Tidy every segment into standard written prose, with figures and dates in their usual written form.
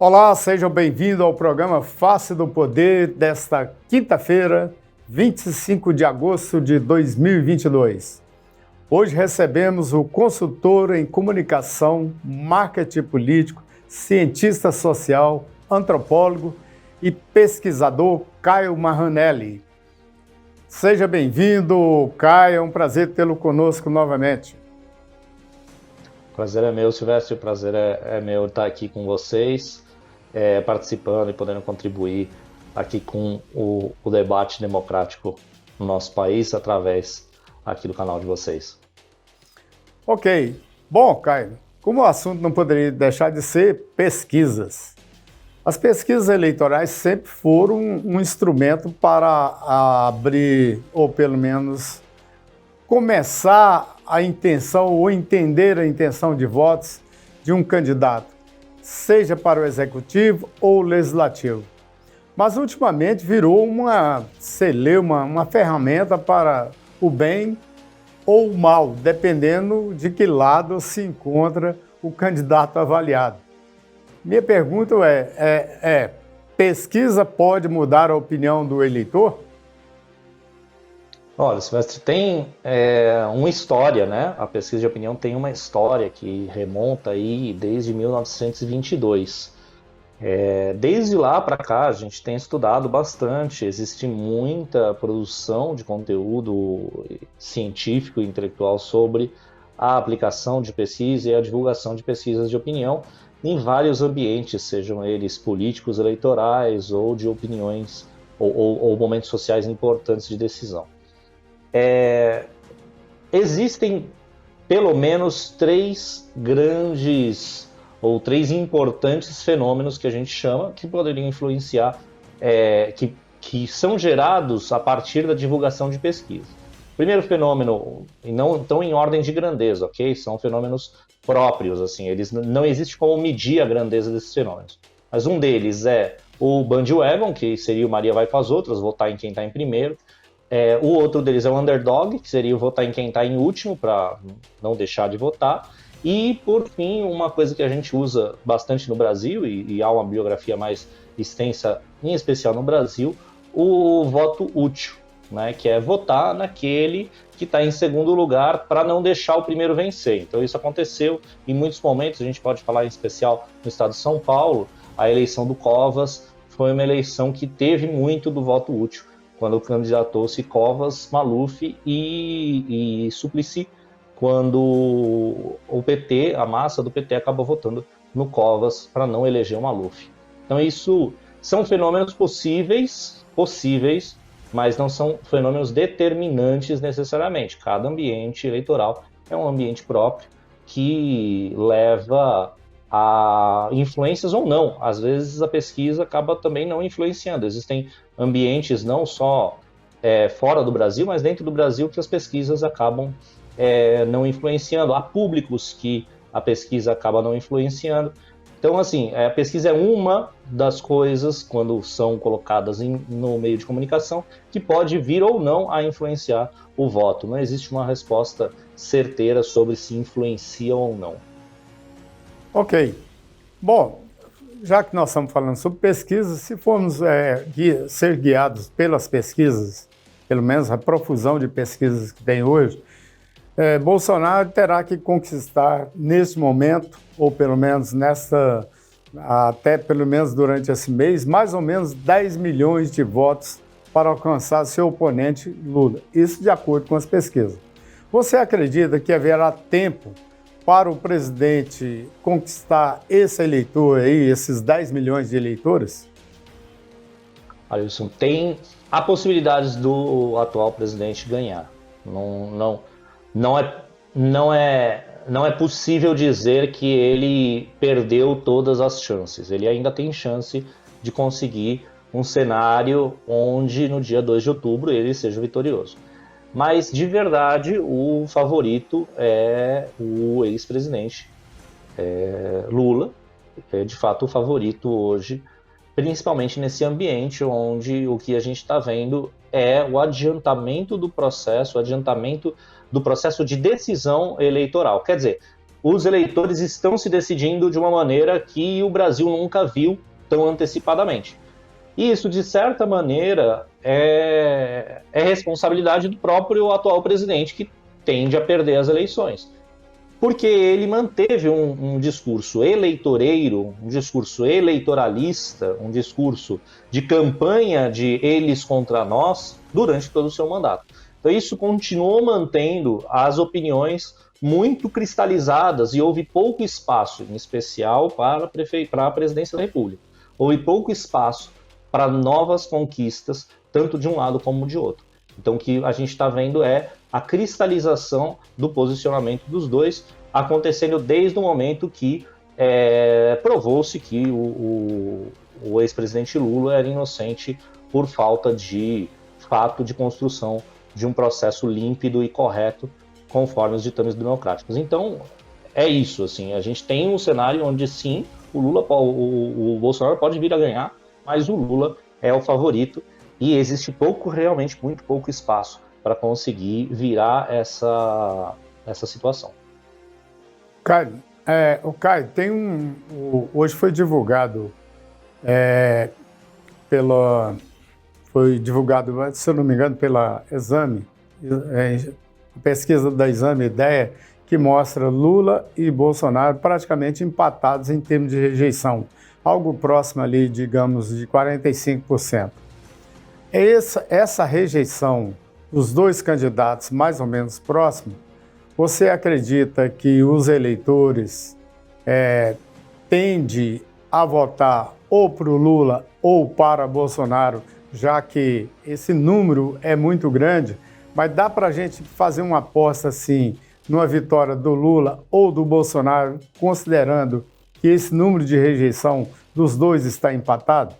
Olá, sejam bem-vindos ao programa Face do Poder desta quinta-feira, 25 de agosto de 2022. Hoje recebemos o consultor em comunicação, marketing político, cientista social, antropólogo e pesquisador Caio Maranelli. Seja bem-vindo, Caio, é um prazer tê-lo conosco novamente. Prazer é meu, Silvestre, o prazer é meu estar aqui com vocês, participando e podendo contribuir aqui com o debate democrático no nosso país, através aqui do canal de vocês. Ok. Bom, Caio, como o assunto não poderia deixar de ser pesquisas. As pesquisas eleitorais sempre foram um instrumento para abrir, ou pelo menos começar a intenção ou entender a intenção de votos de um candidato, seja para o executivo ou legislativo. Mas ultimamente virou uma celeuma, uma ferramenta para o bem ou o mal, dependendo de que lado se encontra o candidato avaliado. Minha pergunta pesquisa pode mudar a opinião do eleitor? Olha, Silvestre, tem uma história, né? A pesquisa de opinião tem uma história que remonta aí desde 1922. Desde lá para cá, a gente tem estudado bastante, existe muita produção de conteúdo científico e intelectual sobre a aplicação de pesquisa e a divulgação de pesquisas de opinião em vários ambientes, sejam eles políticos, eleitorais ou de opiniões ou momentos sociais importantes de decisão. Existem pelo menos três grandes ou três importantes fenômenos que a gente chama que poderiam influenciar, que são gerados a partir da divulgação de pesquisa. Primeiro fenômeno, e não tão em ordem de grandeza, ok? São fenômenos próprios, assim, eles não existe como medir a grandeza desses fenômenos. Mas um deles é o bandwagon, que seria o Maria vai com as outras, votar em quem está em primeiro. O outro deles é o underdog, que seria votar em quem está em último, para não deixar de votar. E, por fim, uma coisa que a gente usa bastante no Brasil, e há uma biografia mais extensa, em especial no Brasil, o voto útil, né, que é votar naquele que está em segundo lugar para não deixar o primeiro vencer. Então isso aconteceu em muitos momentos, a gente pode falar em especial no estado de São Paulo, a eleição do Covas foi uma eleição que teve muito do voto útil, quando candidatou-se Covas, Maluf e Suplicy, quando o PT, a massa do PT, acabou votando no Covas para não eleger o Maluf. Então isso são fenômenos possíveis, mas não são fenômenos determinantes necessariamente. Cada ambiente eleitoral é um ambiente próprio que leva a influências ou não. Às vezes a pesquisa acaba também não influenciando. Existem ambientes não só fora do Brasil, mas dentro do Brasil que as pesquisas acabam não influenciando. Há públicos que a pesquisa acaba não influenciando. Então, assim, a pesquisa é uma das coisas, quando são colocadas no meio de comunicação, que pode vir ou não a influenciar o voto. Não existe uma resposta certeira sobre se influencia ou não. Ok. Bom, já que nós estamos falando sobre pesquisas, se formos ser guiados pelas pesquisas, pelo menos a profusão de pesquisas que tem hoje, Bolsonaro terá que conquistar nesse momento, ou pelo menos até pelo menos durante esse mês, mais ou menos 10 milhões de votos para alcançar seu oponente Lula. Isso de acordo com as pesquisas. Você acredita que haverá tempo para o presidente conquistar esse eleitor aí, esses 10 milhões de eleitores? Alisson, há possibilidades do atual presidente ganhar. Não é possível dizer que ele perdeu todas as chances. Ele ainda tem chance de conseguir um cenário onde no dia 2 de outubro ele seja vitorioso. Mas, de verdade, o favorito é o ex-presidente Lula. É, de fato, o favorito hoje, principalmente nesse ambiente onde o que a gente está vendo é o adiantamento do processo de decisão eleitoral. Quer dizer, os eleitores estão se decidindo de uma maneira que o Brasil nunca viu tão antecipadamente. E isso, de certa maneira, é responsabilidade do próprio atual presidente, que tende a perder as eleições. Porque ele manteve um discurso eleitoreiro, um discurso eleitoralista, um discurso de campanha de eles contra nós durante todo o seu mandato. Então isso continuou mantendo as opiniões muito cristalizadas e houve pouco espaço, em especial para a presidência da República. Houve pouco espaço para novas conquistas, tanto de um lado como de outro. Então o que a gente está vendo é a cristalização do posicionamento dos dois, acontecendo desde o momento que provou-se que o ex-presidente Lula era inocente por falta de fato de construção de um processo límpido e correto conforme os ditames democráticos. Então, é isso, assim, a gente tem um cenário onde sim, o Bolsonaro pode vir a ganhar, mas o Lula é o favorito e existe realmente muito pouco espaço para conseguir virar essa situação. Caio, tem hoje foi divulgado foi divulgado, se eu não me engano, pela Exame, a pesquisa da Exame Ideia, que mostra Lula e Bolsonaro praticamente empatados em termos de rejeição, algo próximo ali, digamos, de 45%. Essa rejeição dos dois candidatos mais ou menos próximos, você acredita que os eleitores tendem a votar ou para o Lula ou para Bolsonaro, já que esse número é muito grande, mas dá para a gente fazer uma aposta assim, numa vitória do Lula ou do Bolsonaro, considerando que esse número de rejeição dos dois está empatado?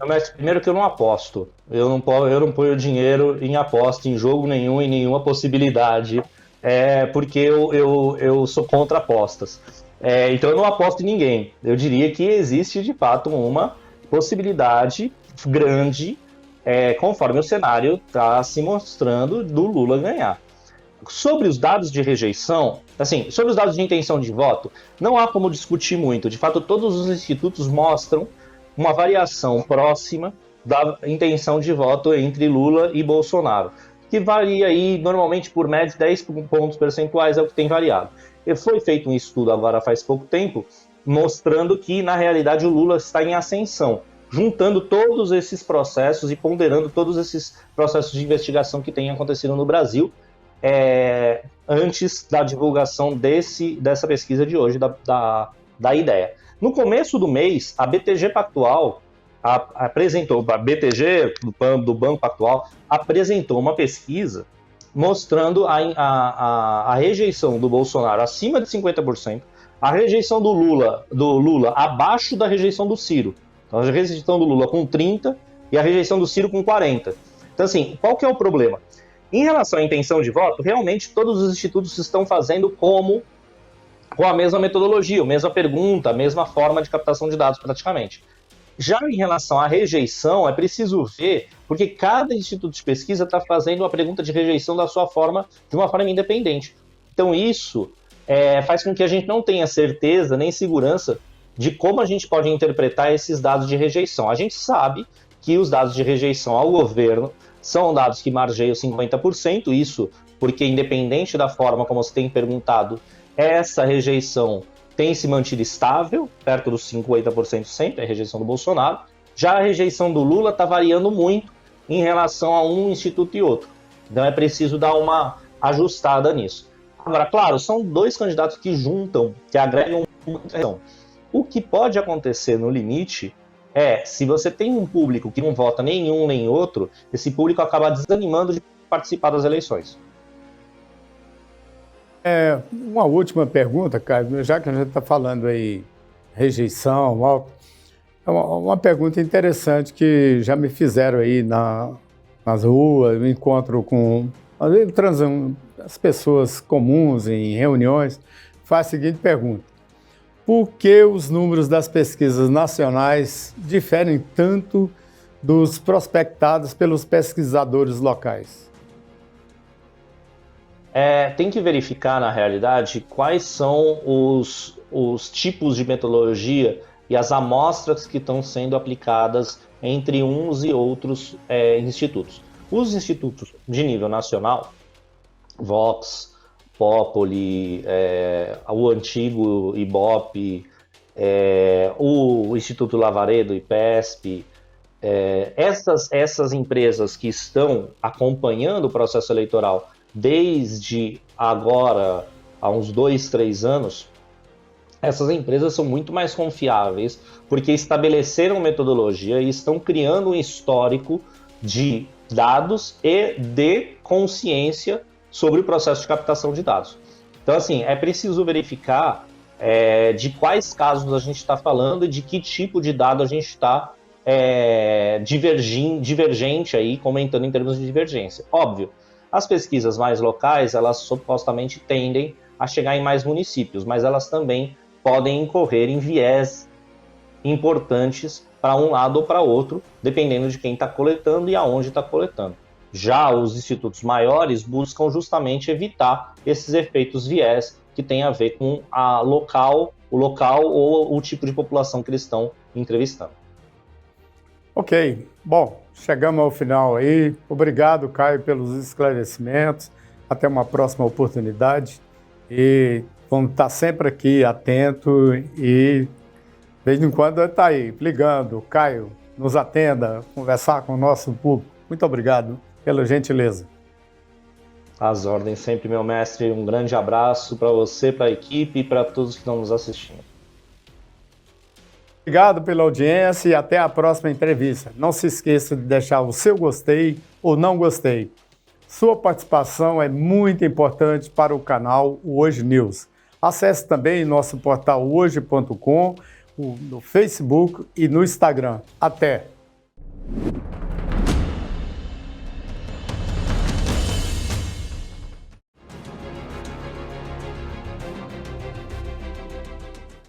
Mas primeiro que eu não aposto. Eu não ponho dinheiro em aposta, em jogo nenhum, em nenhuma possibilidade, porque eu sou contra apostas. Então eu não aposto em ninguém. Eu diria que existe de fato uma possibilidade grande, conforme o cenário está se mostrando, do Lula ganhar. Sobre os dados de rejeição, assim, sobre os dados de intenção de voto, não há como discutir muito. De fato, todos os institutos mostram uma variação próxima da intenção de voto entre Lula e Bolsonaro, que varia aí normalmente por média 10 pontos percentuais, é o que tem variado. E foi feito um estudo agora faz pouco tempo, mostrando que, na realidade, o Lula está em ascensão, juntando todos esses processos e ponderando todos esses processos de investigação que têm acontecido no Brasil, antes da divulgação dessa pesquisa de hoje, da ideia. No começo do mês, a BTG Pactual apresentou, a BTG do Banco Pactual apresentou uma pesquisa mostrando a rejeição do Bolsonaro acima de 50%, a rejeição do Lula abaixo da rejeição do Ciro. Então, a rejeição do Lula com 30% e a rejeição do Ciro com 40%. Então, assim, qual que é o problema? Em relação à intenção de voto, realmente todos os institutos estão fazendo com a mesma metodologia, a mesma pergunta, a mesma forma de captação de dados praticamente. Já em relação à rejeição, é preciso ver, porque cada instituto de pesquisa está fazendo uma pergunta de rejeição de uma forma independente. Então isso faz com que a gente não tenha certeza nem segurança de como a gente pode interpretar esses dados de rejeição. A gente sabe que os dados de rejeição ao governo são dados que margeiam 50%, isso porque, independente da forma como você tem perguntado, essa rejeição tem se mantido estável, perto dos 50% sempre, a rejeição do Bolsonaro. Já a rejeição do Lula está variando muito em relação a um instituto e outro. Então é preciso dar uma ajustada nisso. Agora, claro, são dois candidatos que juntam, que agregam muita questão. O que pode acontecer no limite se você tem um público que não vota nenhum nem outro, esse público acaba desanimando de participar das eleições. Uma última pergunta, Caio, já que a gente está falando aí rejeição, uma pergunta interessante que já me fizeram aí nas ruas, no encontro com as pessoas comuns em reuniões, faz a seguinte pergunta: por que os números das pesquisas nacionais diferem tanto dos prospectados pelos pesquisadores locais? Tem que verificar, na realidade, quais são os tipos de metodologia e as amostras que estão sendo aplicadas entre uns e outros institutos. Os institutos de nível nacional, Vox, Populi, o antigo IBOP, o Instituto Lavaredo, IPESP, essas empresas que estão acompanhando o processo eleitoral desde agora, há uns 2, 3 anos, essas empresas são muito mais confiáveis porque estabeleceram metodologia e estão criando um histórico de dados e de consciência sobre o processo de captação de dados. Então, assim, é preciso verificar de quais casos a gente está falando e de que tipo de dado a gente está divergente aí, comentando em termos de divergência. Óbvio, as pesquisas mais locais, elas supostamente tendem a chegar em mais municípios, mas elas também podem incorrer em viés importantes para um lado ou para outro, dependendo de quem está coletando e aonde está coletando. Já os institutos maiores buscam justamente evitar esses efeitos viés que tem a ver com o local ou o tipo de população que eles estão entrevistando. Ok, bom, chegamos ao final aí. Obrigado, Caio, pelos esclarecimentos. Até uma próxima oportunidade. E vamos estar sempre aqui atento e, de vez em quando, está aí, ligando. Caio, nos atenda, conversar com o nosso público. Muito obrigado pela gentileza. Às ordens sempre, meu mestre. Um grande abraço para você, para a equipe e para todos que estão nos assistindo. Obrigado pela audiência e até a próxima entrevista. Não se esqueça de deixar o seu gostei ou não gostei. Sua participação é muito importante para o canal Hoje News. Acesse também nosso portal hoje.com, no Facebook e no Instagram. Até!